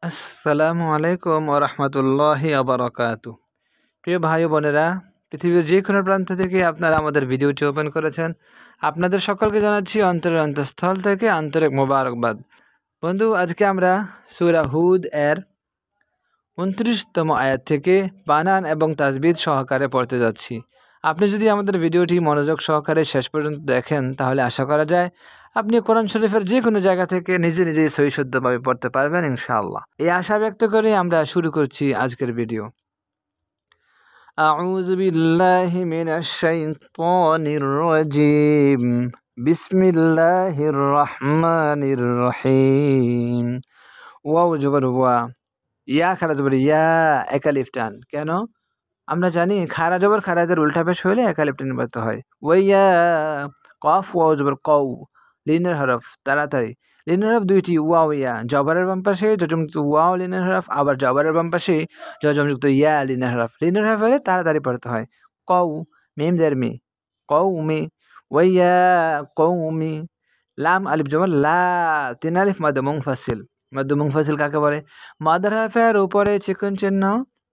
আসসালামু আলাইকুম ওয়া রাহমাতুল্লাহি ওয়া বারাকাতুহু। প্রিয় ভাই ও বোনেরা, পৃথিবীর যে কোনো প্রান্ত থেকে আপনারা আমাদের ভিডিওটি ওপেন করেছেন, আপনাদের সকলকে জানাচ্ছি অন্তরের অন্তঃস্থল থেকে আন্তরিক মোবারকবাদ। বন্ধু, আজকে আমরা সূরা হুদ এর ২৯তম আয়াত থেকে বানান এবং তাজবিদ সহকারে পড়তে যাচ্ছি। আপনি যদি আমাদের ভিডিওটি মনোযোগ সহকারে শেষ পর্যন্ত দেখেন, তাহলে আশা করা যায় আপনি কোরআন শরীফের যে কোনো জায়গা থেকে নিজেই সহিশুদ্ধভাবে পড়তে পারবেন ইনশাআল্লাহ। এই আশা ব্যক্ত করে আমরা শুরু করছি আজকের ভিডিও। আউযু বিল্লাহি মিনাশ শাইতানির রাজিম। বিসমিল্লাহির রহমানির রহিম। ওয়াও জবর ওয়া, ইয়া খারা জবর ইয়া, একালিফ টান। কেন? আমরা জানি খারা জবর খারাজের উল্টা পেশ হইলে একালিফ টান নির্বাচিত হয়। ওয়াইয়া, কফ ওয়াও জবর কউ, লিনের হরফ তাড়াতাড়ি। লিনের হরফ দুইটি, ওয়াও ইয়া। জবরের বাম পাশে যজমযুক্ত ওয়াও লিনের হরফ, আবার জবরের বাম পাশে যজমযুক্ত ইয়া লিনের হরফ। লিনের হরফ হলে তাড়াতাড়ি পড়তে হয়। কউ, মিম জের মি, কৌমি। ওয়াইয়া কৌমি। লাম আলিফ জবর লা, তিন আলিফ মাদ মুনফাসিল। মাদ মুনফাসিল কাকে বলে? মাদের হরফের উপরে চিকন চিহ্ন,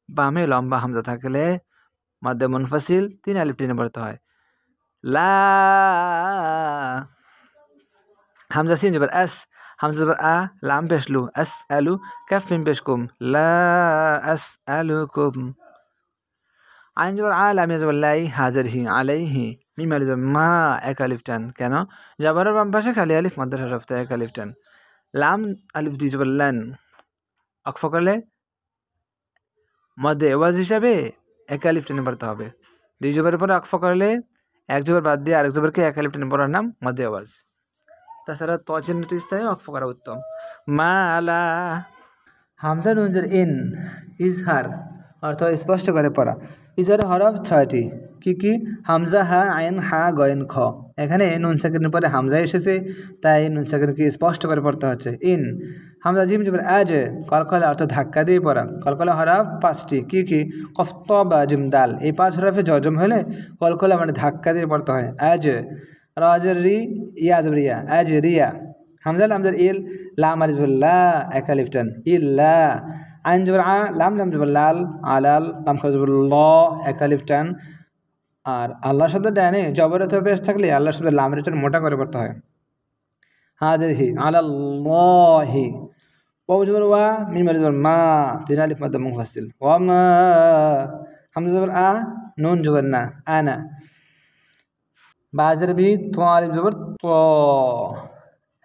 বামে লম্বা হামজা থাকলে মাদ মুনফাসিল তিন আলিফ টেনে পড়তে হয়। লা, হামজা সিন জবর আস, হামজা জবর আ, লাম পেশ লু, আস আলু, কাফ মিম পেশ কুম, লা আস আলুকুম। আইন জবর আ, লাম জবর লাই, হাজার হি, আলাইহি। মিম আলিফ জবর মা, এক আলিফ টান। কেন? জবরের বাম পাশে খালি আলিফ, মাদের হরফ তাই এক আলিফ টান। লাম আলিফ দুই জবর লান, অক্ফ করলে মধ্যে এওয়াজ হিসাবে এক আলিফ টেনে পড়তে হবে। দুই জবরের পরে অক্ফ করলে এক জবর বাদ দিয়ে আরেক জবরকে এক আলিফ টেনে পড়ার নাম মধ্যে আওয়াজ। তাছাড়া ত চিহ্নিত স্থানে অক্ফ করা উত্তম। মালা, হামজা নুনজের ইন, ইজহার অর্থ স্পষ্ট করে পড়া। ইজহারের হরফ 6টি। কি কি? হামজা, হা, আইন, হা, গয়েন, খ। এখানে নুন সাকিনের পরে হামজা এসেছে, তাই নুন সাকিনকে স্পষ্ট করে পড়তে হচ্ছে। ইন, হামজা জিম জবর আজ, কলকলা অর্থ ধাক্কা দিয়ে পড়া। কলকলা হরফ 5টি। কি কি? কফ, ত, বা, জিম, দাল। এই 5 হরফে জজম হলে কলকলা মানে ধাক্কা দিয়ে পড়তে হয়। আজ, রাজের রি, ইয়া জবর ইয়া, আজ রিয়া। হামজা লামজের ইল, লাম আলিফ জবর লা, এক আলিফ টান, ইল্লা। আইন জবর আ, লাম লাম জবর লাল, আলাল, লাম খারা জবর ল, এক আলিফ টান। আর আল্লাহ শব্দের ডানে জবর অথবা পেশ থাকলে আল্লাহ শব্দের লামের একটু মোটা করে পড়তে হয়। হাজির হি, আলাল্লাহি। ওয়াও জবর ওয়া, মিম আলিফ জবর মা, তিন আলিফ মাদ মুনফাসিল। ওয়া মা, হামজা জবর আ, নুন জবর না, আনা। বাজের বি, ত আলিফ জবর ত,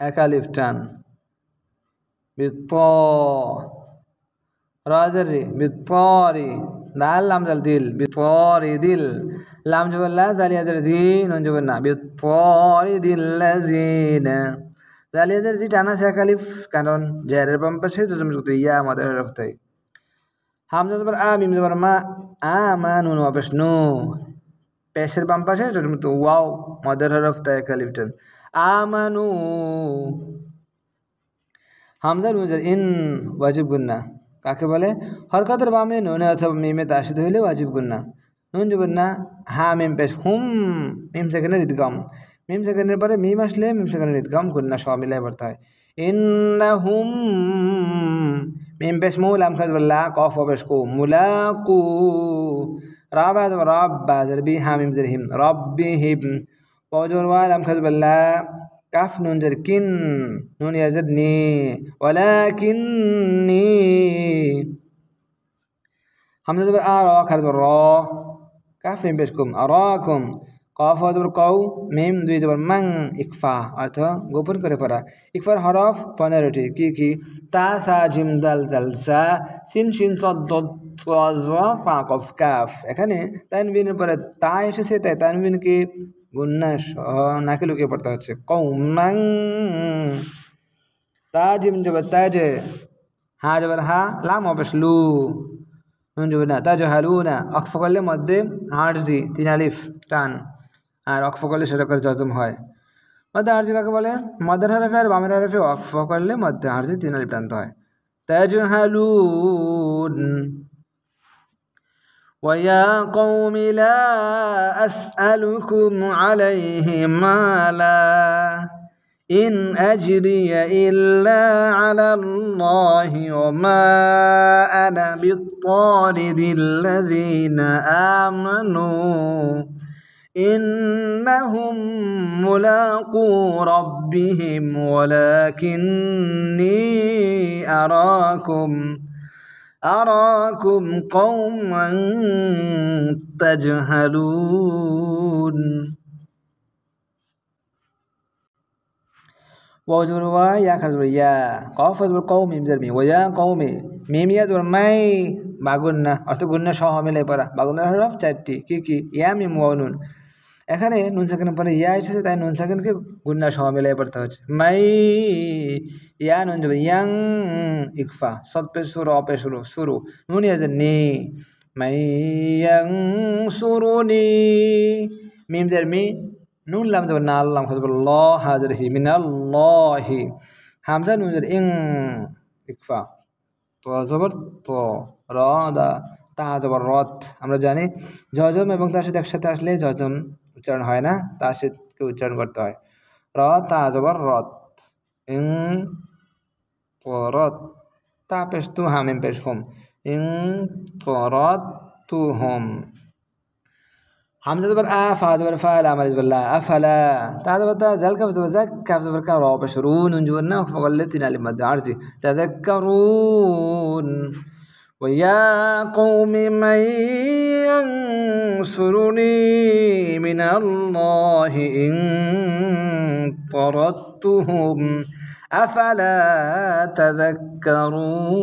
এক আলিফ টান, বিত। রাজের রি, বিতরি। দাল লাম জাল দিল, বিতরি দিল। লাম জবর লা, জালিয়াজের জি, নুন জবর না, বিতরি দিল্লাযিনা। জালিয়াজের জি টানা আছে এক আলিফ, কারণ জেরের বাম পাশে যজমযুক্ত ইয়া আমাদের হরফ তাই। হামজা জবর আ, মিম জবর মা, আমা, নুন ওয়া পেশ নু। পেশের বাম পাশে যজমযুক্ত ওয়াও মাদের হরফ তাই এক আলিফ টান। আমানু। হামজা নুনজের ইন, ওয়াজিব গুন্না। কাকে বলে? হরকতের বামে নুনে অথবা মিমে তাসিদ হইলে ওয়াজিব গুন্না। নুন জবর না, হা মিম পেশ হুম, মিম সেকেন্ডের ঈদগাম। মিম সেকেন্ডের পরে মিম আসলে মিম সেকেন্ডের ঈদগাম গুন্না সব মিলাই পড়তে হয়। ইন্নাহুম, মিম পেশ মু, লাম খাজ বল্লা, কফ পেশ কু, মুলাকু। রাবা জবর রাব, বা জের বি, হা মিম জের হিম, রব্বিহিম। ওয়া জবর ওয়া, লাম খাজ বল্লা, কাফ নুন জের কিন, নুন ইয়াজের নি, ওয়ালাকিন্নি। হামজা জবর আ, র খারা জবর র, কাফ মিম পেশ কুম, আরাকুম। কফ ওয়া জবর কউ, মিম দুই জবর মাং, ইকফা অর্থ গোপন করে পড়া। ইকফার হরফ 15টি। কি কি? তা, সা, জিম, দাল, জাল, জা, সিন, শিন, সদ, দদ, ত, জ, ফা, কফ, কাফ। এখানে তানবিনের পরে তা এসেছে, তাই তানবিনকে গুন্না নাকে লুকিয়ে পড়তে হচ্ছে। কৌমাং। তা জিম জবর তাজ, হা জবর হা, লাম অবশ লু, নুন জবর না, তাজ হালুনা। অক্ফ করলে মধ্যে আরজি, তিন আলিফ টান। আর অক্ফ করলে সেটা করে জজম হয়। মধ্যে আরজি কাকে বলে? মদের হরফে আর বামের হরফে অক্ফ করলে মধ্যে আরজি, তিন আলিফ টানতে হয়। তাজ হালুন। ويا قوم لا أسألكم عليه مالا إن أجري إلا على الله وما أنا بطارد الذين آمنوا إنهم ملاقو ربهم ولكني أراكم قوما تجهلون واو জবর ওয়া ইয়া খার জবর ইয়া কফ জবর কও মিম জবর মি ওয়া কওমি মিম ইয়া জবর মাই বাগুন্না অর্থ গুন্না সহ মিলে পড়া বাগুন্নার হরফ চারটি কি ইয়া মিম ওয়া নুন এখানে নুন সাকিনের পরে ইয়া এসেছে তাই নুন সাকিনকে গুন্না সহ মিলে পড়তে হচ্ছে মাই ইয়া নুন জবর ইয়াং ইকফা সদ পে শুরু অ পে শুরু নুন ইয়া নি মাই ইয়াং সুরুনি মিম জবর মি নুন লাম জবর না আল্লাহ জবর ল হাজর হি মিনাল্লাহি হামজা নুন জবর ইং ইকফা তো জবর তো র দা তা জবর রত আমরা জানি জজম এবং তার সাথে একসাথে আসলে জজম উচ্চারণ হয় না তার সাথে উচ্চারণ করতে হয় র তা জবর রত ইং তরত তা পেশ তু হাম ইম পেশ হুম ইং তরত তু হুম হামজা জবর আ ফা জবর ফা লাম জবর লা আফালা তা জবর তা জাল কাফ জবর জাক কাফ জবর কা র পেশ রু নুন জবর না ফগল তিন আলিফ মদ আরজি তাযাক্কারুন ويا قوم من ينصرني من الله إن طردتهم أفلا تذكرون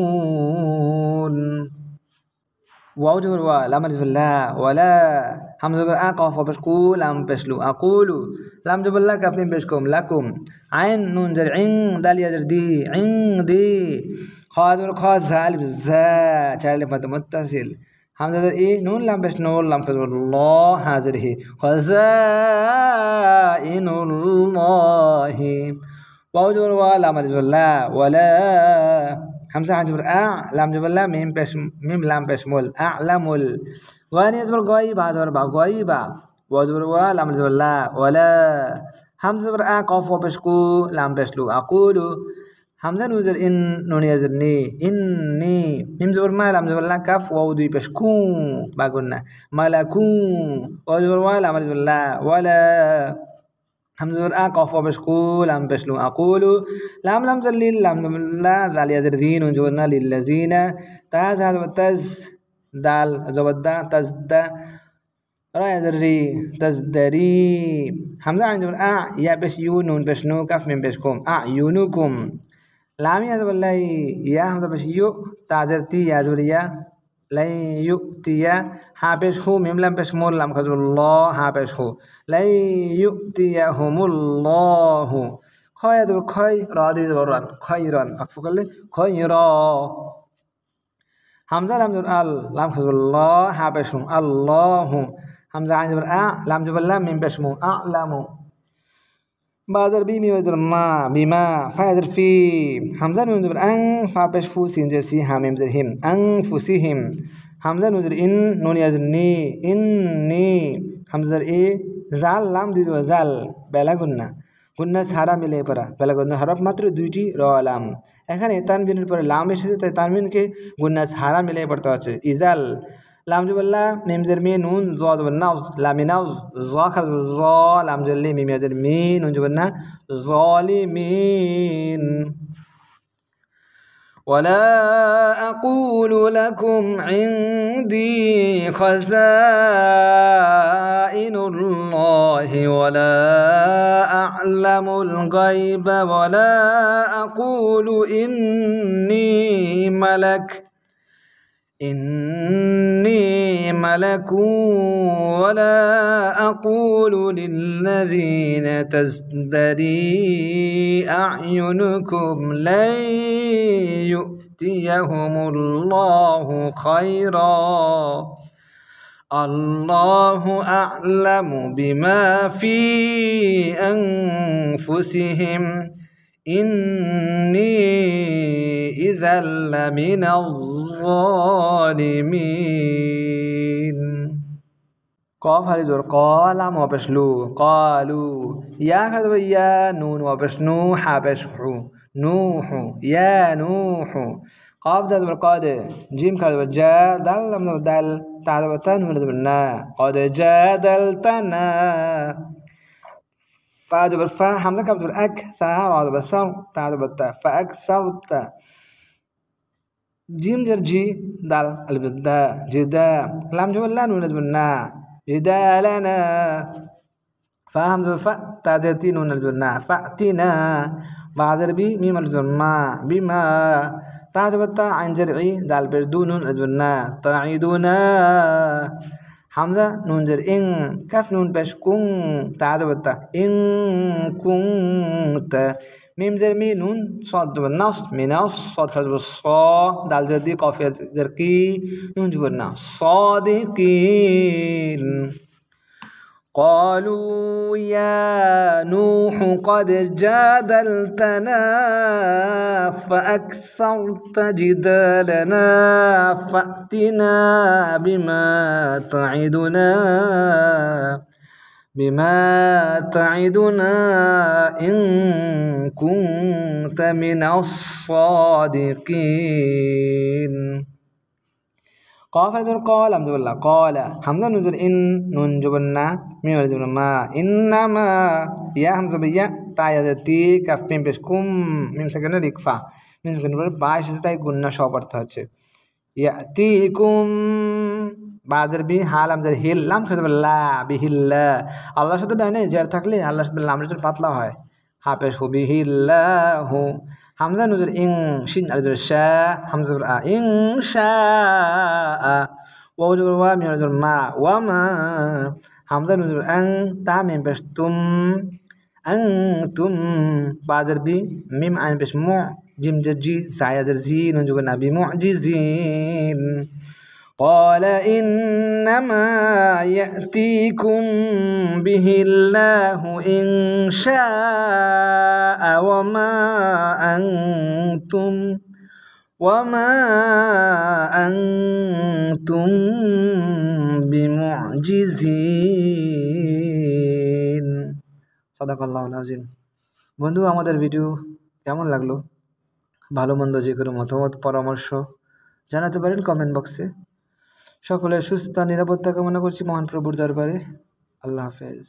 واو جبر وا لام جبر لا ولا هم جبر قاف بشكو لام بشلو أقول لام جبر لا كاف بشكم لكم عين نون جر عين دال يجر دي عين دي خاء جبر خاء زال زا چارلي مد متصل هم جبر اي نون لام بش نون لام جبر الله حاضر هي خزائن الله واو جبر وا لام جبر لا ولا همزة عن جبر لام جبر لا ميم لام بش مول أعلمل واني جبر غايبة جبر با غايبة واو جبر وا لام جبر لا ولا همزة جبر قاف بشكو لام بشلو أقول همزة نوزر إن نون يزرني إني ميم جبر ما لام جبر لا كاف واو دوي بشكو باقولنا ملكو واو جبر وا لام جبر لا ولا همزة جبر قاف بشكو لام بشلو أقول لام لام ذليل لام لا ذال يذر ذين وجودنا للذين تاز هذا تز دال زبدا تزدا را يذر ري تزدري همزة عن جبر يا بش يو نون بش نو كاف من بشكم أعينكم لام يا جبر لا يا همزة بش يو تاجر تي يا جبر يا لا يؤتي ها بش هو ميم لام بش مول لام خزر الله ها بش هو لا يؤتيهم الله خاي جبر خاي را دي جبر ران خيرا أكفكل خيرا همزة لام جبر لام خزر الله ها بش هو الله همزة عين جبر لام جبر لام ميم بش مو أعلم بازر بي مي وزر ما بما فازر في همزة نون جبر فا بش فو سين جسي ها ميم زر هم أنفسهم همزة نون جبر إن نون يزر ني إني همزة إيه জাল লাম দিয়ে দেবো জাল বেলা গুন্না ছাড়া মিলে পড়া বেলা গুন্না হরফ মাত্র দুইটি র লাম এখানে তানবিনের পরে লাম এসেছে তাই তানবিনকে গুন্না ছাড়া মিলে পড়তে হচ্ছে ইজাল লাম জবল্লা মিম জের মি নুন জ জবর নাউজ লামি নাউজ জ খার জ লাম জের লি মিম জের মি নুন জবর না জালিমিন ولا أقول لكم عندي خزائن الله ولا أعلم الغيب ولا أقول إني ملك ولا أقول للذين تزدري أعينكم لن يؤتيهم الله خيرا الله أعلم بما في أنفسهم إني إذا لمن الظالمين कॉफ हरी जोर कॉलाम वापस लू कॉलू या खा दो या नून वापस नू हापस हु नूह या नूह قاف دال بالقاد جيم كاد بالجا دال لم دال تعال بالتان ولد بالنا قد جادلتنا فاد بالفا حمزة كاد بالأك ثار وعد بالثر تعال بالتا فأكثرت جيم جر جي دال البدا جدا لام جبل لان ولد بالنا جدالنا فهم ذو فا تعدتين ولد بالنا فأتنا بعذر بي ميم الجمع بما تعجبت عن جرعي دال بردون أدونا تعيدنا حمزة نون جر إن كف نون بش كن تعجبت إن كنت ميم جر مي نون صاد بالنص منص صاد خرج بالصا دال جر دي قافية جر كي نون جبرنا صادقين قالوا يا نوح قد جادلتنا فأكثرت جدالنا فأتنا بما تعدنا إن كنت من الصادقين قاف نزل قال حمزة بالله قال حمزة نزل إن نون جبنا ميم ولد ما إنما يا حمزة بيا تايدتي كف ميم بسكم ميم سكنة ركفا ميم سكنة باش استاي قلنا شابر تاچه يأتيكم بعدر بي حال حمزة هيل لام خذ بالله بهلا الله شد داينه جر থাকলে আল্লাহ শব্দ লামের জন্য পাতলা হয় হাফেজ হু বিহিল্লাহু حمزة نزل إن شين على الشاء حمزة بالآ إن شاء ووجب الواو من نزل ما وما حمزة نزل أن تعمين بشتم أنتم بعذر بي ميم عين بش مع جيم جي سعي زي نجوب النبي معجزين قال إنما يأتيكم به الله إن شاء وما أنتم بمعجزين صدق الله العظيم বন্ধু আমাদের ভিডিও কেমন লাগলো ভালো মন্দ যে কোনো মতামত পরামর্শ জানাতে পারেন কমেন্ট বক্সে সকলের সুস্থতা নিরাপত্তা কামনা করছি মহান প্রভুর দরবারে আল্লাহ হাফেজ।